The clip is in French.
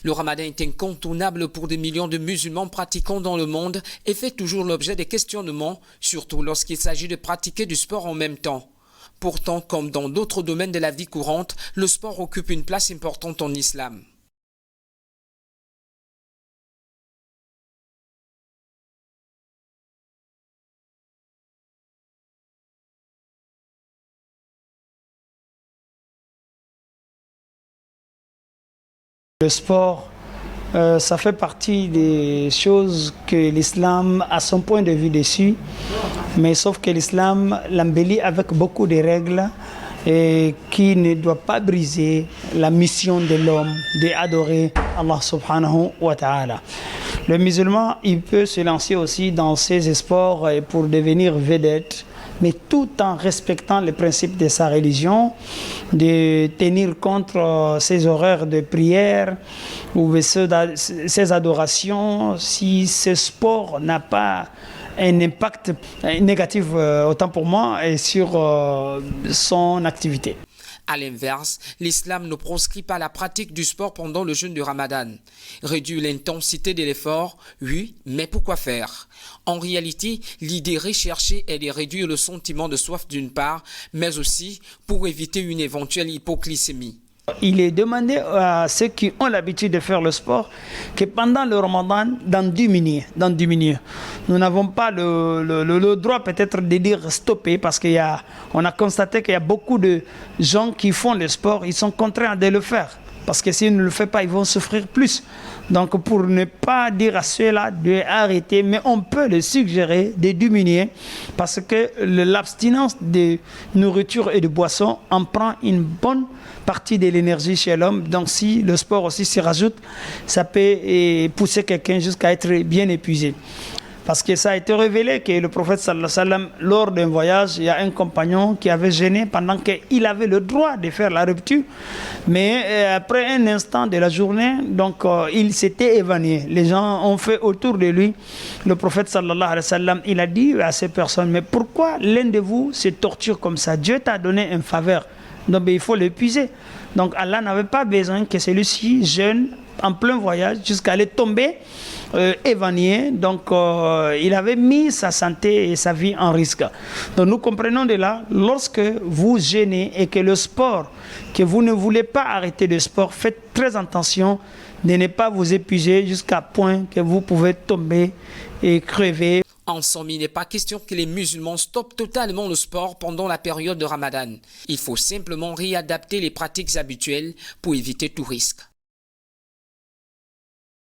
Le ramadan est incontournable pour des millions de musulmans pratiquants dans le monde et fait toujours l'objet des questionnements, surtout lorsqu'il s'agit de pratiquer du sport en même temps. Pourtant, comme dans d'autres domaines de la vie courante, le sport occupe une place importante en islam. Le sport, ça fait partie des choses que l'islam a son point de vue dessus, mais sauf que l'islam l'embellit avec beaucoup de règles et qui ne doit pas briser la mission de l'homme d'adorer Allah subhanahu wa ta'ala. Le musulman, il peut se lancer aussi dans ces sports pour devenir vedette, mais tout en respectant les principes de sa religion, de tenir compte ses horaires de prière ou ses adorations. Si ce sport n'a pas un impact négatif, autant pour moi, et sur son activité. À l'inverse, l'islam ne proscrit pas la pratique du sport pendant le jeûne du Ramadan. Réduire l'intensité de l'effort, oui, mais pourquoi faire? En réalité, l'idée recherchée est de réduire le sentiment de soif d'une part, mais aussi pour éviter une éventuelle hypoglycémie. Il est demandé à ceux qui ont l'habitude de faire le sport que pendant le Ramadan, d'en diminuer. Nous n'avons pas le droit peut-être de dire stopper parce qu'on a constaté qu'il y a beaucoup de gens qui font le sport, ils sont contraints de le faire. Parce que s'ils ne le font pas, ils vont souffrir plus. Donc pour ne pas dire à ceux-là d'arrêter, mais on peut le suggérer de diminuer parce que l'abstinence de nourriture et de boissons en prend une bonne partie de l'énergie chez l'homme. Donc si le sport aussi s'y rajoute, ça peut pousser quelqu'un jusqu'à être bien épuisé. Parce que ça a été révélé que le prophète sallallahu alayhi wa sallam, lors d'un voyage, il y a un compagnon qui avait jeûné pendant qu'il avait le droit de faire la rupture. Mais après un instant de la journée, donc il s'était évanoui. Les gens ont fait autour de lui. Le prophète sallallahu alayhi wa sallam, il a dit à ces personnes, mais pourquoi l'un de vous se torture comme ça? Dieu t'a donné une faveur. Donc il faut l'épuiser. Donc Allah n'avait pas besoin que celui-ci jeûne en plein voyage jusqu'à aller tomber évanoui. Donc il avait mis sa santé et sa vie en risque. Donc nous comprenons de là, lorsque vous jeûnez et que le sport, que vous ne voulez pas arrêter le sport, faites très attention de ne pas vous épuiser jusqu'à point que vous pouvez tomber et crever. En somme, il n'est pas question que les musulmans stoppent totalement le sport pendant la période de Ramadan. Il faut simplement réadapter les pratiques habituelles pour éviter tout risque.